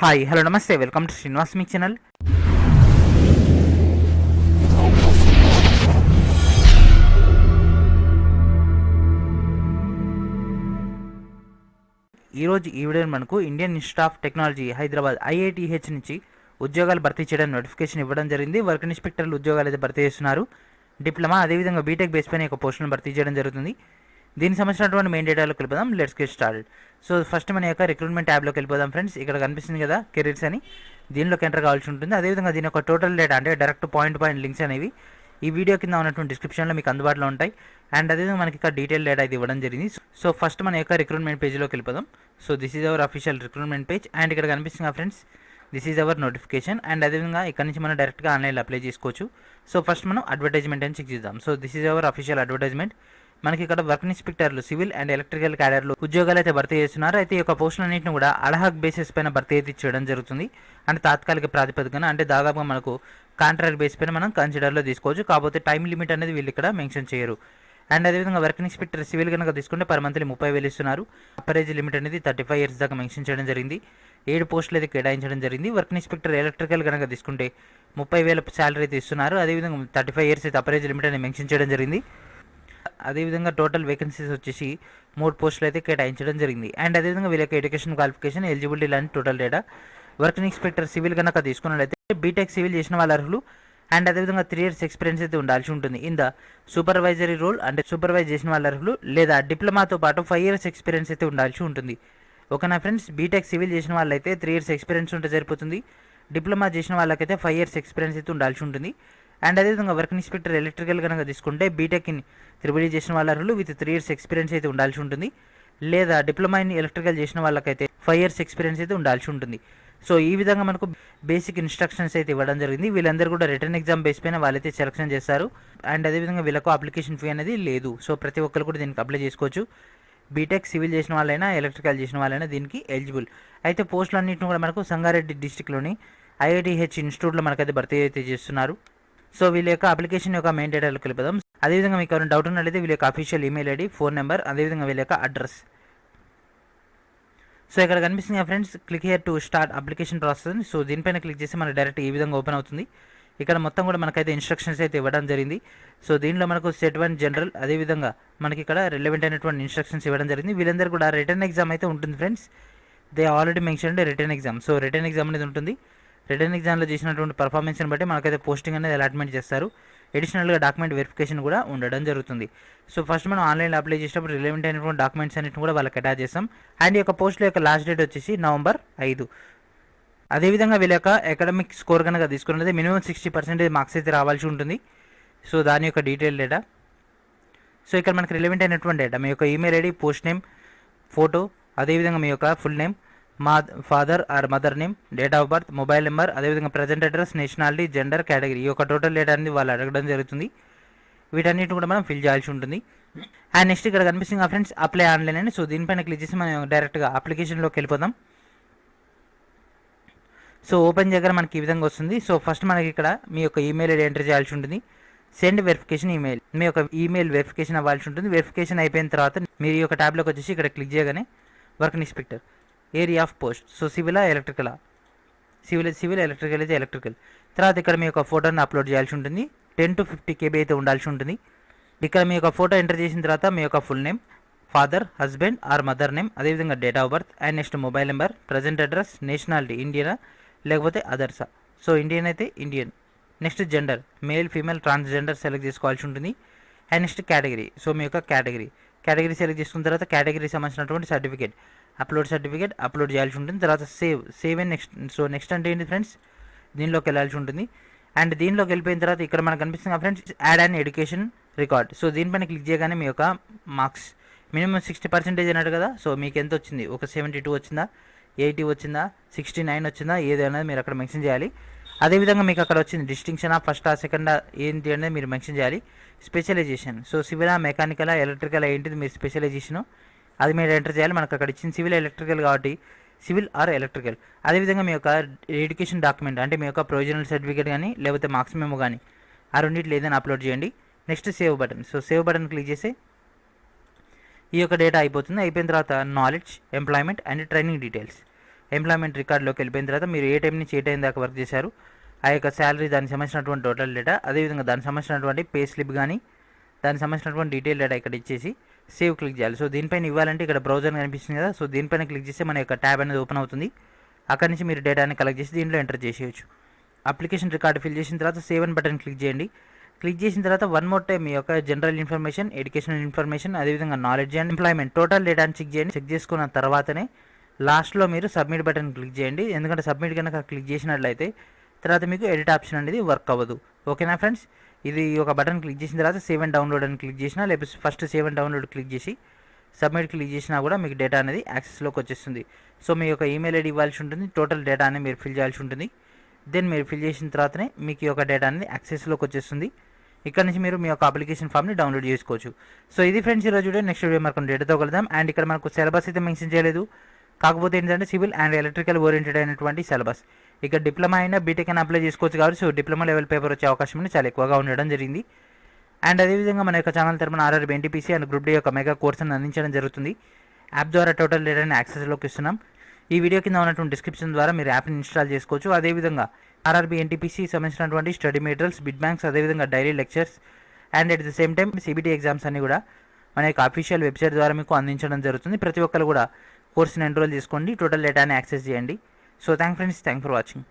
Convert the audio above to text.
Hi hello నమస్తే welcome to శ్రీనివాస్మెక్ channel. ఈరోజు ఈ వీడియో మనకు Indian institute of technology Hyderabad IITH నుంచి ఉద్యోగాలు భర్తీ చేయడానికి నోటిఫికేషన్ ఇవ్వడం జరిగింది. వర్క్ ఇన్స్పెక్టర్లు ఉద్యోగాలు అయితే భర్తీ చేస్తున్నారు. డిప్లొమా అదేవిధంగా బీటెక్ బేస్ పైన పోస్టులను భర్తీ చేయడం జరుగుతుంది. దీనికి సంబంధించినటువంటి మెయిన్ డేటాలోకి వెళ్ళిపోదాం. Let's get started. So first మన యొక్క రిక్రూట్మెంట్ ట్యాబ్లోకి వెళ్ళిపోదాం ఫ్రెండ్స్. ఇక్కడ కనిపిస్తుంది కదా కెరీర్స్ అని, దీనిలోకి ఎంటర్ కావాల్సి ఉంటుంది. అదేవిధంగా దీని యొక్క టోటల్ డేటా అంటే డైరెక్ట్ పాయింట్ లింక్స్ అనేవి ఈ వీడియో కింద ఉన్నటువంటి డిస్క్రిప్షన్లో మీకు అందుబాటులో ఉంటాయి. అండ్ అదేవిధంగా మనకి ఇక్కడ డీటెయిల్ డేటా ఇది ఇవ్వడం జరిగింది. సో ఫస్ట్ మన యొక్క రిక్రూట్మెంట్ పేజ్లోకి వెళ్ళిపోదాం. So this is our official recruitment page. And ఇక్కడ కనిపిస్తుంది friends, this is our notification. And అదేవిధంగా ఇక్కడ నుంచి మనం డైరెక్ట్గా ఆన్లైన్లో అప్లై చేసుకోవచ్చు. సో ఫస్ట్ మనం అడ్వర్టైజ్మెంట్ అని చెక్ చేద్దాం. So this is our official advertisement. మనకి ఇక్కడ వర్క్ ఇన్స్పెక్టర్లు సివిల్ అండ్ ఎలక్ట్రికల్ క్యాడర్లు ఉద్యోగాలు అయితే భర్తీ చేస్తున్నారు. అయితే ఈ యొక్క పోస్టులన్నింటిని కూడా అలహాక్ బేసిస్ పైన భర్తీ అయితే చేయడం జరుగుతుంది. అంటే తాత్కాలిక ప్రాతిపదికన, అంటే దాదాపుగా మనకు కాంట్రాక్ట్ బేస్ పైన మనం కన్సిడర్లో తీసుకోవచ్చు. కాకపోతే టైం లిమిట్ అనేది వీళ్ళు ఇక్కడ మెన్షన్ చేయరు. అండ్ అదేవిధంగా వర్క్ ఇన్స్పెక్టర్ సివిల్ కనుక తీసుకుంటే పర్ మంత్లీ 30,000 ఇస్తున్నారు. అప్పర్ ఏజ్ లిమిట్ అనేది 35 years దాకా మెన్షన్ చేయడం జరిగింది. 7 పోస్టులు అయితే కేటాయించడం జరిగింది. వర్క్ ఇన్స్పెక్టర్ ఎలక్ట్రికల్ కనుక తీసుకుంటే 30,000 శాలరీ అయితే ఇస్తున్నారు. అదేవిధంగా 35 years అయితే అప్పర్ ఏజ్ లిమిట్ అనేది మెన్షన్ చేయడం జరిగింది. అదేవిధంగా టోటల్ వేకెన్సీస్ వచ్చేసి 3 పోస్టులు అయితే కేటాయించడం జరిగింది. అండ్ అదేవిధంగా వీళ్ళకి ఎడ్యుకేషన్ క్వాలిఫికేషన్, ఎలిజిబిలిటీ లాంటి total data. Work inspector civil కనుక తీసుకున్నట్లయితే బీటెక్ సివిల్ చేసిన వాళ్ళ అర్హులు. అండ్ అదేవిధంగా 3 years ఎక్స్పీరియన్స్ అయితే ఉండాల్సి ఉంటుంది ఇన్ ద సూపర్వైజరీ రోల్, అంటే సూపర్వైజ్ చేసిన వాళ్ళ అర్హులు. లేదా డిప్లొమాతో పాటు 5 years ఎక్స్పీరియన్స్ అయితే ఉండాల్సి ఉంటుంది. ఓకేనా ఫ్రెండ్స్, బీటెక్ సివిల్ చేసిన వాళ్ళైతే 3 years ఎక్స్పీరియన్స్ ఉంటే సరిపోతుంది. డిప్లొమా చేసిన వాళ్ళకైతే 5 years ఎక్స్పీరియన్స్ అయితే ఉండాల్సి ఉంటుంది. అండ్ అదేవిధంగా వర్క్ ఇన్స్పెక్టర్ ఎలక్ట్రికల్ కనుక తీసుకుంటే బీటెక్ ఇన్ త్రిబుల్ చేసిన వాళ్ళ అర్హులు విత్ 3 years ఎక్స్పీరియన్స్ అయితే ఉండాల్సి ఉంటుంది. లేదా డిప్లొమా ఇన్ ఎలక్ట్రికల్ చేసిన వాళ్ళకైతే 5 years ఎక్స్పీరియన్స్ అయితే ఉండాల్సి ఉంటుంది. సో ఈ విధంగా మనకు బేసిక్ ఇన్స్ట్రక్షన్స్ అయితే ఇవ్వడం జరిగింది. వీళ్ళందరూ కూడా రిటర్న్ ఎగ్జామ్ బేస్ పైన వాళ్ళైతే సెలెక్షన్ చేస్తారు. అండ్ అదేవిధంగా వీళ్ళకు అప్లికేషన్ ఫీ అనేది లేదు. సో ప్రతి ఒక్కరు కూడా దీనికి అప్లై చేసుకోవచ్చు. బీటెక్ సివిల్ చేసిన వాళ్ళైనా ఎలక్ట్రికల్ చేసిన వాళ్ళైనా దీనికి ఎలిజిబుల్. అయితే పోస్టులన్నింటిని కూడా మనకు సంగారెడ్డి డిస్టిక్లోని IITH ఇన్స్టిట్యూట్లో మనకైతే భర్తీ అయితే చేస్తున్నారు. సో వీళ్ళ యొక్క అప్లికేషన్ యొక్క మెయిన్ డేటాలోకి వెళ్ళిపోదాం. అదేవిధంగా మీకు ఎవరైనా డౌట్ ఉన్నట్లయితే వీళ్ళ యొక్క official email ID, phone number, అదేవిధంగా వీళ్ళ యొక్క అడ్రస్. సో ఇక్కడ కనిపిస్తుంది friends, click here to start application process. So దీనిపైన క్లిక్ చేసి మనకు డైరెక్ట్ ఈ విధంగా ఓపెన్ అవుతుంది. ఇక్కడ మొత్తం కూడా మనకైతే ఇన్స్ట్రక్షన్స్ అయితే ఇవ్వడం జరిగింది. సో దీనిలో మనకు సెట్ 1 జనరల్, అదేవిధంగా మనకి ఇక్కడ రిలవెంట్ అయినటువంటి ఇన్స్ట్రక్షన్స్ ఇవ్వడం జరిగింది. వీళ్ళందరూ కూడా రిటర్న్ ఎగ్జామ్ అయితే ఉంటుంది friends. They already mention return exam. So return exam అనేది ఉంటుంది. రిటర్న్ ఎగ్జామ్లో చేసినటువంటి పర్ఫార్మెన్స్ని బట్టి మనకైతే పోస్టింగ్ అనేది అలాట్మెంట్ చేస్తారు. అడిషనల్గా డాక్యుమెంట్ వెరిఫికేషన్ కూడా ఉండడం జరుగుతుంది. సో ఫస్ట్ మనం ఆన్లైన్లో అప్లై చేసినప్పుడు రిలవెంట్ అయినటువంటి డాక్యుమెంట్స్ అన్నింటిని కూడా వాళ్ళకి అటాచ్ చేస్తాం. అండ్ ఈ యొక్క పోస్టుల యొక్క లాస్ట్ డేట్ వచ్చేసి November 5. అదేవిధంగా వీళ్ళ యొక్క అకాడమిక్ స్కోర్ కనుక తీసుకున్నది మినిమం 60% మార్క్స్ అయితే రావాల్సి ఉంటుంది. సో దాని యొక్క డీటెయిల్ డేటా. సో ఇక్కడ మనకి రిలవెంట్ అయినటువంటి డేటా, మీ యొక్క email ID, post name, photo, అదేవిధంగా మీ యొక్క full name, father or mother name, date of birth, mobile number, అదేవిధంగా present address, nationality, gender, category, ఈ యొక్క టోటల్ డేటా అనేది వాళ్ళు అడగడం జరుగుతుంది. వీటన్నిటిని కూడా మనం ఫిల్ చేయాల్సి ఉంటుంది. అండ్ నెక్స్ట్ ఇక్కడ కనిపిస్తుంది ఫ్రెండ్స్, అప్లై ఆన్లైన్ అని. సో దీనిపైన క్లిక్ చేసి మనం డైరెక్ట్గా అప్లికేషన్లోకి వెళ్ళిపోదాం. సో ఓపెన్ చేయగానే మనకి ఈ విధంగా వస్తుంది. సో ఫస్ట్ మనకి ఇక్కడ మీ యొక్క ఈమెయిల్ ID ఎంటర్ చేయాల్సి ఉంటుంది. సెండ్ వెరిఫికేషన్ ఈమెయిల్, మీ యొక్క ఈమెయిల్ వెరిఫికేషన్ అవ్వాల్సి ఉంటుంది. వెరిఫికేషన్ అయిపోయిన తర్వాత మీరు ఈ యొక్క ట్యాబ్లోకి వచ్చేసి ఇక్కడ క్లిక్ చేయగానే work inspector area of post. So సివిలా ఎలక్ట్రికలా, సివిల్ ఎలక్ట్రికల్ అయితే ఎలక్ట్రికల్. తర్వాత ఇక్కడ మీ యొక్క ఫోటోని అప్లోడ్ చేయాల్సి ఉంటుంది. 10 to 50 KB అయితే ఉండాల్సి ఉంటుంది. ఇక్కడ మీ యొక్క ఫోటో ఎంటర్ చేసిన తర్వాత మీ యొక్క full name, father, husband or mother name, అదేవిధంగా date of birth, and next mobile number, present address, nationality ఇండియనా లేకపోతే అదర్సా. సో ఇండియన్ అయితే Indian. Next gender, male, female, transgender select చేసుకోవాల్సి ఉంటుంది. అండ్ నెక్స్ట్ కేటగిరీ, సో మీ యొక్క కేటగిరీ సెలెక్ట్ చేసుకున్న తర్వాత కేటగిరీకి సంబంధించినటువంటి సర్టిఫికేట్ అప్లోడ్ చేయాల్సి ఉంటుంది. తర్వాత save and next. So next అంటే ఏంటి ఫ్రెండ్స్, దీనిలోకి వెళ్ళాల్సి ఉంటుంది. అండ్ దీనిలోకి వెళ్ళిపోయిన తర్వాత ఇక్కడ మనకు కనిపిస్తుంది friends, add and education record. So దీనిపైన క్లిక్ చేయగానే మీ యొక్క మార్క్స్ మినిమం 60% అన్నాడు కదా. సో మీకు ఎంత వచ్చింది, ఒక 72 వచ్చిందా, 80 వచ్చిందా, 69 వచ్చిందా, ఏదైనా మీరు అక్కడ మెన్షన్ చేయాలి. అదేవిధంగా మీకు అక్కడ వచ్చింది డిస్టింక్షనా, ఫస్టా, సెకండా ఏంటి అనేది మీరు మెన్షన్ చేయాలి. స్పెషలైజేషన్, సో సివిలా, మెకానికలా, ఎలక్ట్రికల్ ఏంటిది మీరు స్పెషలైజేషను అది మీరు ఎంటర్ చేయాలి. మనకు అక్కడ ఇచ్చిన సివిల్ ఎలక్ట్రికల్ కాబట్టి సివిల్ ఆర్ ఎలక్ట్రికల్. అదేవిధంగా మీ యొక్క ఎడ్యుకేషన్ డాక్యుమెంట్ అంటే మీ యొక్క ప్రొవిజనల్ సర్టిఫికేట్ కానీ లేకపోతే మార్క్స్ మెమో కానీ ఆ రెండింటిలో ఏదైనా అప్లోడ్ చేయండి. Next save button. So save button click చేసి ఈ యొక్క డేటా అయిపోతుంది. అయిపోయిన తర్వాత knowledge, employment and training details. Employment రికార్డులోకి వెళ్ళిపోయిన తర్వాత మీరు ఏ టైం నుంచి ఏ టైం దాకా వర్క్ చేశారు, ఆ యొక్క శాలరీ, దానికి సంబంధించినటువంటి టోటల్ డేటా, అదేవిధంగా దానికి సంబంధించినటువంటి పే స్లిప్ కానీ దానికి సంబంధించినటువంటి డీటెయిల్ డేటా ఇక్కడ ఇచ్చేసి సేవ్ క్లిక్ చేయాలి. సో దీనిపైన ఇవ్వాలంటే ఇక్కడ బ్రౌజర్ కనిపిస్తుంది కదా, సో దీనిపైన క్లిక్ చేస్తే మన యొక్క ట్యాబ్ అనేది ఓపెన్ అవుతుంది. అక్కడి నుంచి మీరు డేటాని కలెక్ట్ చేసి దీంట్లో ఎంటర్ చేసేయచ్చు. అప్లికేషన్ రికార్డు ఫిల్ చేసిన తర్వాత సేవ్ అని బటన్ క్లిక్ చేయండి. క్లిక్ చేసిన తర్వాత వన్ మోర్ టైం మీ యొక్క జనరల్ ఇన్ఫర్మేషన్, ఎడ్యుకేషనల్ ఇన్ఫర్మేషన్, అదేవిధంగా నాలెడ్జ్ అండ్ ఎంప్లాయ్మెంట్ టోటల్ డేటాని చెక్ చేయండి. చెక్ చేసుకున్న తర్వాతనే లాస్ట్లో మీరు సబ్మిట్ బటన్ క్లిక్ చేయండి. ఎందుకంటే సబ్మిట్ కనుక క్లిక్ చేసినట్లయితే తర్వాత మీకు ఎడిట్ ఆప్షన్ అనేది వర్క్ అవ్వదు. ఓకేనా ఫ్రెండ్స్, ఇది ఒక బటన్ క్లిక్ చేసిన తర్వాత సేవ్ అండ్ డౌన్లోడ్ అని క్లిక్ చేసినా, లేకపోతే first save and download click చేసి సబ్మిట్ క్లిక్ చేసినా కూడా మీకు డేటా అనేది యాక్సెస్లోకి వచ్చేస్తుంది. సో మీ యొక్క ఈమెయిల్ ఐడి ఇవ్వాల్సి ఉంటుంది, టోటల్ డేటా అనేది మీరు ఫిల్ చేయాల్సి ఉంటుంది. దెన్ మీరు ఫిల్ చేసిన తర్వాతనే మీకు ఈ యొక్క డేటా అనేది యాక్సెస్లోకి వచ్చేస్తుంది. ఇక్కడ నుంచి మీరు మీ యొక్క అప్లికేషన్ ఫామ్ని డౌన్లోడ్ చేసుకోవచ్చు. సో ఇది ఫ్రెండ్స్ ఈరోజు వీడియో. నెక్స్ట్ వీడియో మనకు డేటాతో కలుద్దాం. అండ్ ఇక్కడ మనకు సిలబస్ అయితే మెన్షన్ చేయలేదు, కాకపోతే ఏంటంటే సివిల్ అండ్ ఎలక్ట్రికల్ ఓరియంటెడ్ అయినటువంటి సిలబస్. ఇక డిప్లొమా అయినా బీటెక్ అయినా అప్లై చేసుకోవచ్చు కాబట్టి సో డిప్లొమా లెవెల్ పేపర్ వచ్చే అవకాశం చాలా ఎక్కువగా ఉండడం జరిగింది. అండ్ అదేవిధంగా మన యొక్క ఛానల్ తరపున RRB NTPC and group D యొక్క మెగా కోర్సును అందించడం జరుగుతుంది. యాప్ ద్వారా టోటల్ డేటాని యాక్సెస్లోకి ఇస్తున్నాం. ఈ వీడియో కింద ఉన్నటువంటి డిస్క్రిప్షన్ ద్వారా మీరు యాప్ని ఇన్స్టాల్ చేసుకోవచ్చు. అదేవిధంగా RRB NTPC సంబంధించినటువంటి స్టడీ మెటీరియల్స్, బిడ్ బ్యాంక్స్, అదేవిధంగా daily lectures and at the same time CBT exams అన్ని కూడా మన యొక్క అఫీషియల్ వెబ్సైట్ ద్వారా మీకు అందించడం జరుగుతుంది. ప్రతి ఒక్కరు కూడా కోర్సుని ఎన్రోల్ చేసుకోండి, టోటల్ డేటాని యాక్సెస్ చేయండి. So thank for watching.